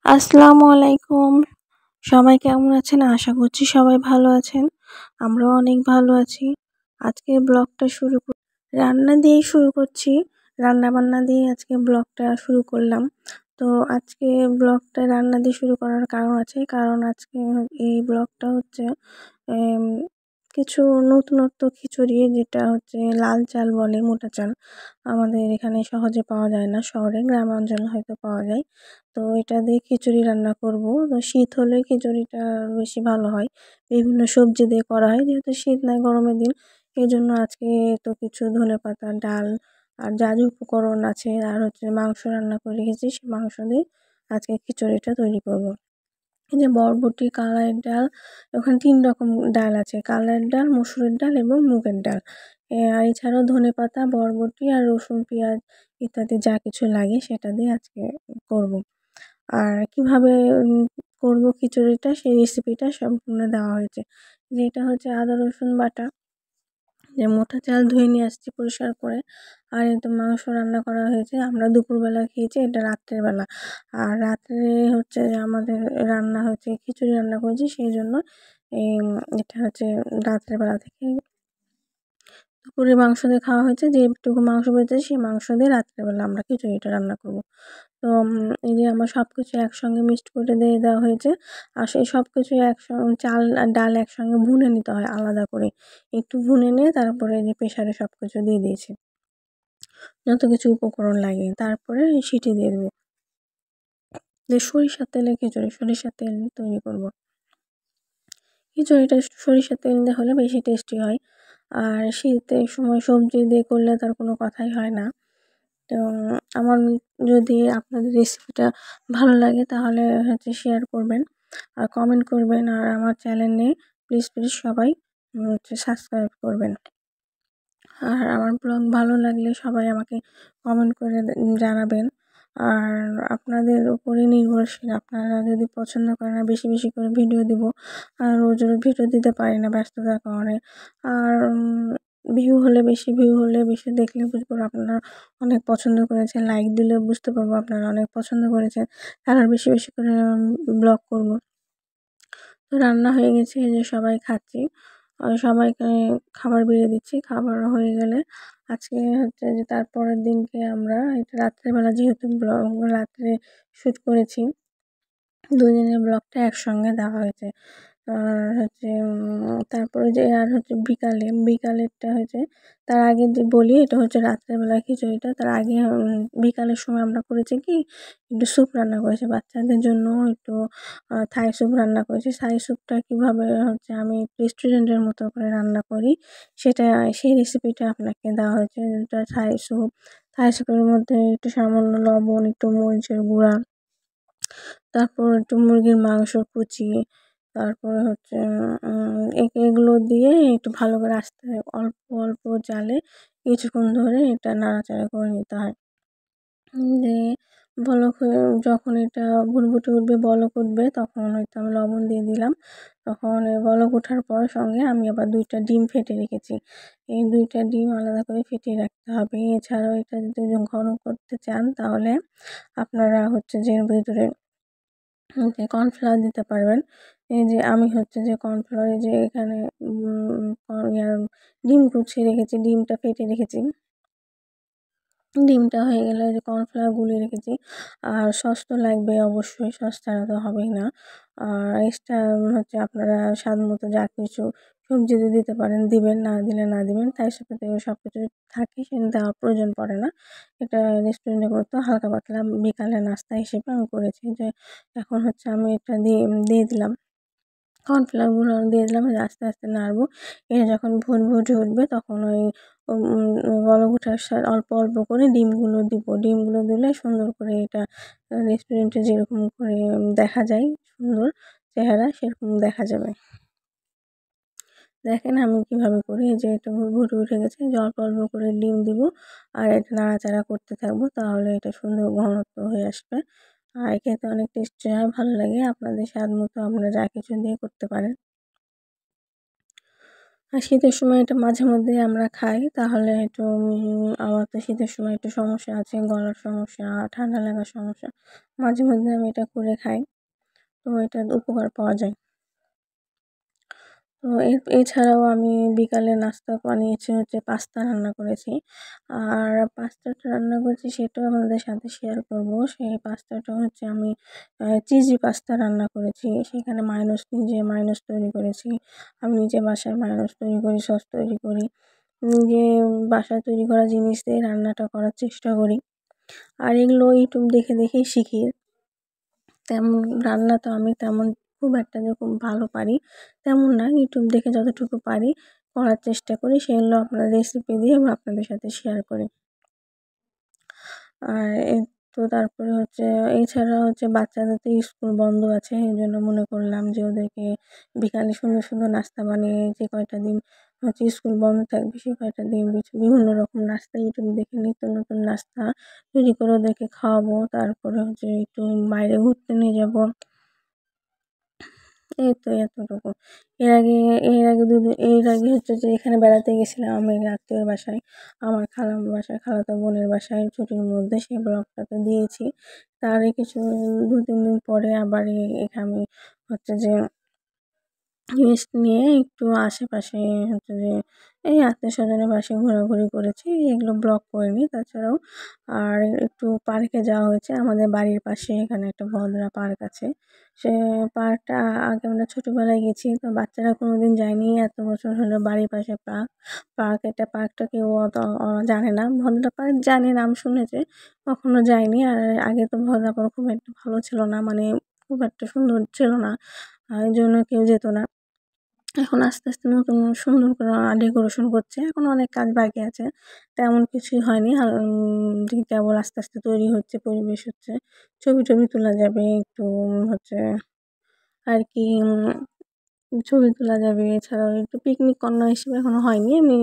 আসসালামু আলাইকুম। সবাই কেমন আছেন? আশা করছি সবাই ভালো আছেন। আমরাও অনেক ভালো আছি। আজকের ব্লগটা রান্না দিয়েই শুরু করছি। রান্না-বান্না দিয়ে আজকে ব্লগটা শুরু করলাম। তো আজকে ব্লগটা রান্না দিয়ে শুরু করার কারণ আছে। কারণ আজকে এই ব্লগটা হচ্ছে এম কিছু নতুনত্ব খিচুড়ি, যেটা হচ্ছে লাল চাল বলে, মোটা চাল। আমাদের এখানে সহজে পাওয়া যায় না, শহরে, গ্রামাঞ্চলে হয়তো পাওয়া যায়। তো এটা দিয়ে খিচুড়ি রান্না করব। তো শীত হলে খিচুড়িটা বেশি ভালো হয়। বিভিন্ন সবজি দিয়ে করা হয়, যেহেতু শীত নাই, গরমের দিন। এজন্য আজকে তো কিছু ধনেপাতা, ডাল আর যা যা উপকরণ আছে, আর হচ্ছে মাংস রান্না করে রেখেছি, সেই মাংস দিয়ে আজকে খিচুড়িটা তৈরি করব। এই যে বরবটি, কালারের ডাল, ওখানে ৩ রকম ডাল আছে: কালারের ডাল, মসুরের ডাল এবং মুগের ডাল। আর এছাড়াও ধনেপাতা, বরবটি আর রসুন, পেঁয়াজ ইত্যাদি যা কিছু লাগে সেটা দিয়ে আজকে করব। আর কিভাবে করব খিচুড়িটা, সেই রেসিপিটা সম্পূর্ণ দেওয়া হয়েছে। যেটা হচ্ছে আদা রসুন বাটা, যে মোটা চাল ধুয়ে নিয়ে আসছি পরিষ্কার করে। আর এই তো মাংস রান্না করা হয়েছে, আমরা দুপুরবেলা খেয়েছি, এটা রাত্রের বেলা। আর রাত্রে হচ্ছে আমাদের রান্না হচ্ছে খিচুড়ি রান্না করেছি, সেই জন্য এই এটা হচ্ছে রাত্রের বেলা থেকে দুপুরে মাংস দিয়ে খাওয়া হয়েছে। যেটুকু মাংস বেঁচেছে সেই মাংস দিয়ে রাত্রেবেলা আমরা খিচুড়িটা রান্না করব। তো এই যে আমার সব কিছু একসঙ্গে মিক্সড করে দিয়ে দেওয়া হয়েছে। আর সেই সব কিছু চাল আর ডাল একসঙ্গে ভুনে নিতে হয় আলাদা করে। একটু ভুনে নিয়ে তারপরে এই যে প্রেসারে সব কিছু দিয়ে দিয়েছি, যত কিছু উপকরণ লাগে। তারপরে সিটি দিয়ে দেবো। দিয়ে সরিষার তেলে খিচুড়ি, সরিষার তেল তৈরি করব। খিচুড়িটা সরিষার তেল দিয়ে হলে বেশি টেস্টি হয়। আর শীতের সময় সবজি দিয়ে করলে তার কোনো কথাই হয় না। তো আমার যদি আপনাদের রেসিপিটা ভালো লাগে তাহলে হচ্ছে শেয়ার করবেন আর কমেন্ট করবেন। আর আমার চ্যানেলে প্লিজ প্লিজ সবাই হচ্ছে সাবস্ক্রাইব করবেন। আর আমার ব্লগ ভালো লাগলে সবাই আমাকে কমেন্ট করে জানাবেন। আর আপনাদের উপরে নির্ভরশীল, আপনারা যদি পছন্দ করেন, আর বেশি বেশি করে ভিডিও দিব। আর রোজ রোজ ভিডিও দিতে পারি না ব্যস্ততার কারণে। আর ভিউ হলে বেশি দেখলে বুঝবো আপনারা অনেক পছন্দ করেছেন। লাইক দিলে বুঝতে পারবো আপনারা অনেক পছন্দ করেছেন। আর বেশি বেশি করে ব্লগ করব। তো রান্না হয়ে গেছে, এই যে সবাই খাচ্ছি। সবাইকে খাবার বেড়ে দিচ্ছি। খাবার হয়ে গেলে আজকে হচ্ছে যে তারপরের দিনকে আমরা এটা রাত্রেবেলা, যেহেতু ব্লগ রাত্রে শ্যুট করেছি, ২ দিনের ব্লগটা একসঙ্গে দেওয়া হয়েছে। আর হচ্ছে তারপরে যে আর হচ্ছে বিকালেরটা হচ্ছে, তার আগে যে বলি, এটা হচ্ছে রাত্রেবেলা খিচুড়িটা। তার আগে বিকালের সময় আমরা করেছি কি, একটু স্যুপ রান্না করেছি বাচ্চাদের জন্য। একটু থাই স্যুপ রান্না করেছি। থাই স্যুপটা কীভাবে হচ্ছে আমি রেস্টুরেন্টের মতো করে রান্না করি, সেটা, সেই রেসিপিটা আপনাকে দেওয়া হয়েছে। এটা থাই স্যুপের মধ্যে একটু সামান্য লবণ, একটু মরিচের গুঁড়া, তারপর একটু মুরগির মাংস কুচি, তারপরে হচ্ছে এগুলো দিয়ে একটু ভালো করে অল্প অল্প জালে কিছুক্ষণ ধরে এটা নাড়াচাড়া করে নিতে হয়। দিয়ে বলক হয়ে যখন এটা ভুরভুটে উঠবে, বলক উঠবে, তখন হয়তো আমি লবণ দিয়ে দিলাম। তখন বলক ওঠার পর সঙ্গে আমি আবার 2টা ডিম ফেটে রেখেছি। এই 2টা ডিম আলাদা করে ফেটিয়ে রাখতে হবে। এছাড়াও এটা যদি ঘন করতে চান তাহলে আপনারা হচ্ছে যে এর ভিতরে যে কর্নফ্লাওয়ার দিতে পারবেন। এই যে আমি হচ্ছে যে কর্নফ্লাওয়ার, এই যে এখানে ডিম কুচিয়ে রেখেছি, ডিমটা ফেটে রেখেছি। ডিমটা হয়ে গেলে যে কর্নফ্লাওয়ার গুলিয়ে রেখেছি। আর সস তো লাগবে অবশ্যই, সস ছাড়া তো হবেই না। আর এক্সট্রা হচ্ছে আপনারা স্বাদ মতো যা কিছু সবজি দিতে পারেন দিবেন, না দিলে না দিবেন। তাই সাথে সব কিছু থাকে, সেটা দেওয়ার প্রয়োজন পড়ে না। এটা রেস্টুরেন্টের মতো হালকা পাতলা বিকালে নাস্তা হিসেবে আমি করেছি। যে এখন হচ্ছে আমি এটা দিয়ে দিলাম, কর্নফ্লাওয়ারগুলো দিয়ে দিলাম। আস্তে আস্তে নাড়বো। এটা যখন ভুরভুটে উঠবে তখন ওই বলক ওঠার অল্প অল্প করে ডিমগুলো দিব। ডিমগুলো দিলে সুন্দর করে এটা রেস্টুরেন্টে যেরকম করে দেখা যায়, সুন্দর চেহারা, সেরকম দেখা যাবে। দেখেন আমি কিভাবে করি। এই যে এটা ভুরভুটে উঠে গেছে, যে অল্প অল্প করে ডিম দিব আর এটা নাড়াচাড়া করতে থাকবো, তাহলে এটা সুন্দর ঘনত্ব হয়ে আসবে। আর খেতে অনেক টেস্টি হয়, ভালো লাগে। আপনাদের স্বাদ মতো আপনারা যা কিছু দিয়ে করতে পারেন। আর শীতের সময় এটা মাঝে মধ্যেই আমরা খাই, তাহলে একটু আমার তো শীতের সময় একটু সমস্যা আছে, গলার সমস্যা, ঠান্ডা লাগার সমস্যা। মাঝে মধ্যে আমি এটা করে খাই, তো এটার উপকার পাওয়া যায়। তো এছাড়াও আমি বিকালে নাস্তা বানিয়েছি হচ্ছে পাস্তা রান্না করেছি। আর পাস্তাটা রান্না করেছি সেটাও আপনাদের সাথে শেয়ার করব। সেই পাস্তাটা হচ্ছে আমি চিজি পাস্তা রান্না করেছি। সেখানে নিজে মায়োনেজ তৈরি করেছি। আমি নিজে বাসায় মায়োনেজ তৈরি করি, সস তৈরি করি। নিজে বাসায় তৈরি করা জিনিস দিয়ে রান্নাটা করার চেষ্টা করি। আর এগুলো ইউটিউব দেখে দেখেই শিখি। তেমন রান্না তো আমি তেমন খুব একটা যে খুব ভালো পারি তেমন না। ইউটিউব দেখে যতটুকু পারি করার চেষ্টা করি, সেগুলো আপনার রেসিপি দিয়ে আমি আপনাদের সাথে শেয়ার করি। আর তো তারপরে হচ্ছে এছাড়া হচ্ছে বাচ্চাদের তো স্কুল বন্ধ আছে, এই জন্য মনে করলাম যে ওদেরকে বিকালে সুন্দর সুন্দর নাস্তা বানিয়ে, যে কয়টা দিন হচ্ছে স্কুল বন্ধ থাকবে সে কয়টা দিন বিভিন্ন রকম নাস্তা ইউটিউব দেখে নিত্য নতুন নাস্তা তৈরি করে ওদেরকে খাওয়াবো। তারপরে হচ্ছে একটু বাইরে ঘুরতে নিয়ে যাব। এই তো এতটুকু। এর আগে হচ্ছে যে এখানে বেড়াতে গেছিলাম আমি এক আত্মীয়ের বাসায়, আমার খালাম্মা বাসায়, খালাতো বোনের বাসায় ছুটির মধ্যে। সেই ব্লগটা তো দিয়েছি। তারই কিছু 2-3 দিন পরে আবার এখানে হচ্ছে যে রেস্ট নিয়ে একটু আশেপাশে হচ্ছে যে এই আত্মীয়স্বজনের বাসায় ঘোরাঘুরি করেছি। এগুলো ব্লগ করিনি। তাছাড়াও আর একটু পার্কে যাওয়া হয়েছে আমাদের বাড়ির পাশে। এখানে একটা ভদ্রা পার্ক আছে। সে পার্কটা আগে আমরা ছোটোবেলায় গেছি, তো বাচ্চারা কোনোদিন যায়নি। এত বছর হলো বাড়ির পাশে পার্কটা কেউ অত জানে না। ভদ্রা পার্ক জানে, নাম শুনেছে, কখনো যায়নি। আর আগে তো ভদ্রা পার্ক খুব একটা ভালো ছিল না, মানে খুব একটা সুন্দর ছিল না, এই জন্য কেউ যেত না। এখন আস্তে আস্তে নতুন সুন্দর করে ডেকোরেশন করছে। এখনো অনেক কাজ বাকি আছে, তেমন কিছুই হয়নি। কেবল আস্তে আস্তে তৈরি হচ্ছে, পরিবেশ হচ্ছে, ছবি টবি তোলা যাবে একটু হচ্ছে আর কি, ছবি তোলা যাবে। এছাড়াও একটু পিকনিক কর্নার হিসেবে এখনো হয়নি, এমনি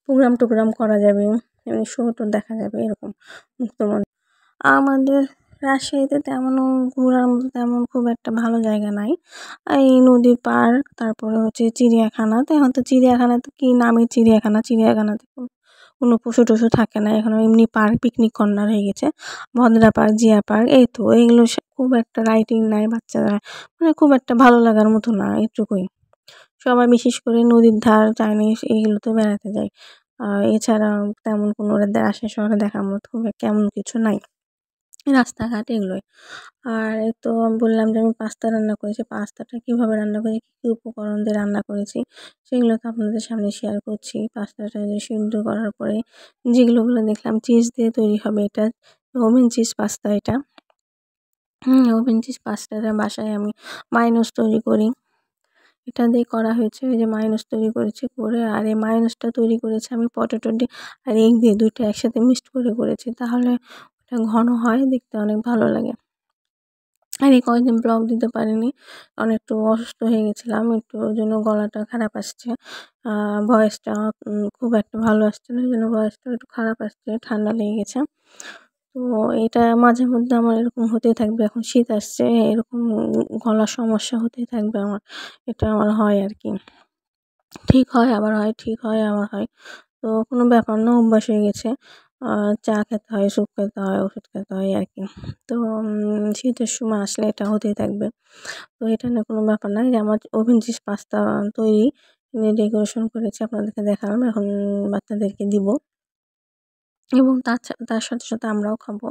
প্রোগ্রাম টোগ্রাম করা যাবে, এমনি শো টো দেখা যাবে এরকম মুক্ত মঞ্চ। আমাদের রাজশাহীতে তেমনও ঘোরার মতো তেমন খুব একটা ভালো জায়গা নাই। এই নদীর পাড়, তারপরে হচ্ছে চিড়িয়াখানা। তো এখন তো চিড়িয়াখানা তো কী নামের চিড়িয়াখানা, চিড়িয়াখানাতে কোনো পশু টশু থাকে না, এখন এমনি পার্ক, পিকনিক কর্নার হয়ে গেছে। ভদ্রা পার্ক, জিয়া পার্ক, এই তো এগুলো খুব একটা রাইটিং নাই, বাচ্চারা মানে খুব একটা ভালো লাগার মতো না, এটুকুই। সবাই বিশেষ করে নদীর ধার, চাইনিজ এইগুলোতে বেড়াতে যায়। এছাড়া তেমন কোনো রাজশাহী শহরে দেখার মতো খুব কেমন কিছু নাই, রাস্তাঘাট এগুলোই। আর এই তো আমি বললাম যে আমি পাস্তা রান্না করেছি। পাস্তাটা কীভাবে রান্না করেছি, কী কী উপকরণ দিয়ে রান্না করেছি সেগুলো তো আপনাদের সামনে শেয়ার করছি। পাস্তাটা যে সিদ্ধ করার পরে যেগুলোগুলো দেখলাম চিজ দিয়ে তৈরি হবে, এটা ওভেন চিজ পাস্তা এটা। ওভেন চিজ পাস্তাটা বাসায় আমি মায়োনেজ তৈরি করি। এটা দিয়ে করা হয়েছে, ওই যে মায়োনেজ তৈরি করেছি করে, আর এই মায়োনেজটা তৈরি করেছি আমি পটেটো দিয়ে আর এগ দিয়ে, দুইটা একসাথে মিক্সড করে করেছি, তাহলে ওটা ঘন হয়, দেখতে অনেক ভালো লাগে। আর এই কয়েকদিন ব্লগ দিতে পারিনি, একটু অসুস্থ হয়ে গেছিলাম, একটু ওই জন্য গলাটা খারাপ আসছে, ভয়েসটা খুব একটা ভালো আসছে না, ওই জন্য ভয়েসটা একটু খারাপ আসছে, ঠান্ডা লেগে গেছে। তো এটা মাঝে মধ্যে আমার এরকম হতেই থাকবে, এখন শীত আসছে, এরকম গলার সমস্যা হতেই থাকবে আমার। এটা আমার হয় আর কি, ঠিক হয় আবার হয়, ঠিক হয় আবার হয়। তো কোনো ব্যাপার না, অভ্যাস হয়ে গেছে। চা খেতে হয়, স্যুপ খেতে হয়, ওষুধ খেতে হয় আর কি। তো শীতের সময় আসলে এটা হতেই থাকবে। তো এটা নিয়ে কোনো ব্যাপার না। এই যে আমার ওভেন চিজ পাস্তা তৈরি, ডেকোরেশন করেছি, আপনাদেরকে দেখালাম। এখন বাচ্চাদেরকে দিব এবং তার সাথে সাথে আমরাও খাবো।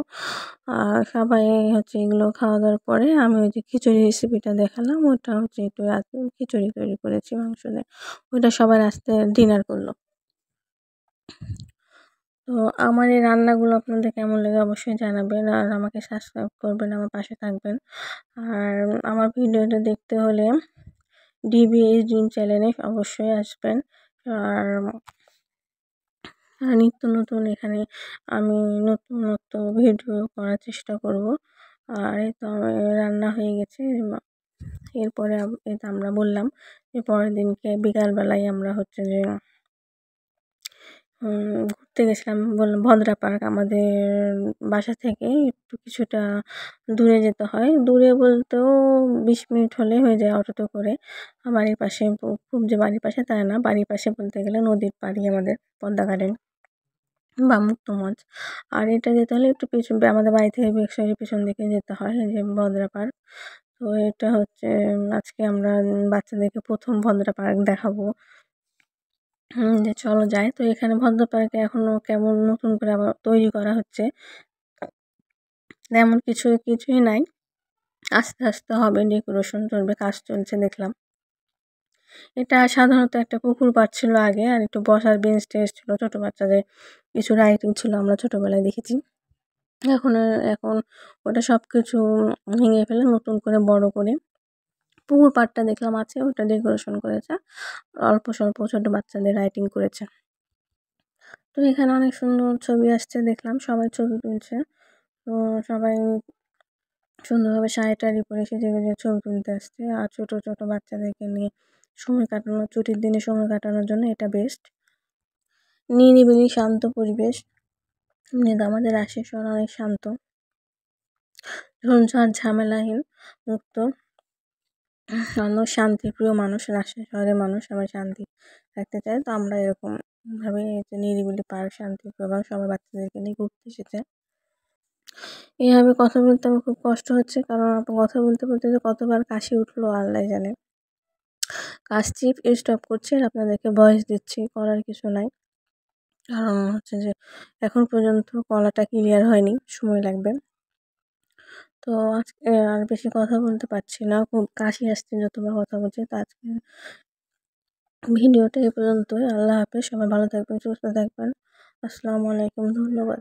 আর সবাই হচ্ছে এগুলো খাওয়া দাওয়ার পরে আমি ওই যে খিচুড়ি রেসিপিটা দেখালাম, ওটা হচ্ছে একটু রাতে খিচুড়ি তৈরি করেছি মাংস দিয়ে। ওইটা সবাই রাতে ডিনার করলো। তো আমার এই রান্নাগুলো আপনাদের কেমন লাগে অবশ্যই জানাবেন, আর আমাকে সাবস্ক্রাইব করবেন, আমার পাশে থাকবেন। আর আমার ভিডিওটা দেখতে হলে ডিবিএস ড্রিম চ্যানেলে অবশ্যই আসবেন। আর নিত্য নতুন এখানে আমি নতুনত্ব ভিডিও করার চেষ্টা করব। আর এই তো আমার রান্না হয়ে গেছে। এরপরে এই তো আমরা বললাম যে পরের দিনকে বিকালবেলায় আমরা হচ্ছে যে ঘুরতে গেছিলাম বললাম ভদ্রা পার্ক আমাদের বাসা থেকে একটু কিছুটা দূরে যেতে হয়। দূরে বলতেও ২০ মিনিট হলেই হয়ে যায় অটোতে করে। বাড়ির পাশে খুব যে বাড়ির পাশে তা না। বাড়ির পাশে বলতে গেলে নদীর পাড়ই আমাদের পদ্মা গার্ডেন বা মুক্তমঞ্চ। আর এটা যেতে হলে একটু আমাদের বাড়ি থেকে বেকসাইডের পেছন দিকে যেতে হয় এই যে ভদ্রা পার্ক। তো এটা হচ্ছে আজকে আমরা বাচ্চাদেরকে ১ম ভদ্রা পার্ক দেখাবো। যে চলো যাই। তো এখানে ভদ্রা পার্কে এখনো কেমন নতুন করে আবার তৈরি করা হচ্ছে। তেমন কিছুই নাই। আস্তে, আস্তে হবে, ডেকোরেশন চলবে, কাজ চলছে দেখলাম। এটা সাধারণত একটা পুকুর পাড় ছিল আগে, আর একটু বসার বেঞ্চ-টেঞ্চ ছিল, ছোট বাচ্চাদের কিছু রাইডিং ছিল আমরা ছোটবেলায় দেখেছি। এখন এখন ওটা সবকিছু ভেঙে ফেলে নতুন করে বড় করে পুকুর পাড়টা দেখলাম আছে, ওটা ডেকোরেশন করেছে। অল্প স্বল্প ছোট বাচ্চাদের রাইডিং করেছে। তো এখানে অনেক সুন্দর ছবি আসছে দেখলাম, সবাই ছবি তুলছে। তো সবাই সুন্দরভাবে শাড়ি-টাড়ি পরে সেজে গুজে ছবি তুলতে আসছে। আর ছোট, ছোট বাচ্চাদেরকে নিয়ে সময় কাটানো, ছুটির দিনে সময় কাটানোর জন্য এটা বেস্ট। নিরিবিলি শান্ত পরিবেশ। এমনিতে আমাদের রাজশাহী শহর অনেক শান্ত। ঝঞ্ঝাট ঝামেলাহীন মুক্ত। অনেক শান্তিপ্রিয় মানুষ রাজশাহী শহরের মানুষ, সবাই শান্তি থাকতে চায়। তো আমরা এরকমভাবে যে নিরিবিলি পার্ক শান্তিপ্রিয় এবং সবাই বাচ্চাদেরকে নিয়ে ঘুরতে এসেছে। এভাবে কথা বলতে আমার খুব কষ্ট হচ্ছে, কারণ কথা বলতে, বলতে যে কতবার কাশি উঠলো আল্লাহই জানে। কাশছি, স্টপ করছি আর আপনাদেরকে ভয়েস দিচ্ছি, করার কিছু নাই। কারণ হচ্ছে যে এখন পর্যন্ত গলাটা ক্লিয়ার হয়নি, সময় লাগবে। তো আজকে আর বেশি কথা বলতে পারছি না, খুব কাশি আসছে যতবার কথা বলছি। তো আজকে ভিডিওটা এই পর্যন্তই। আল্লাহ হাফেজ, সবাই ভালো থাকবেন, সুস্থ থাকবেন। আসসালামু আলাইকুম, ধন্যবাদ।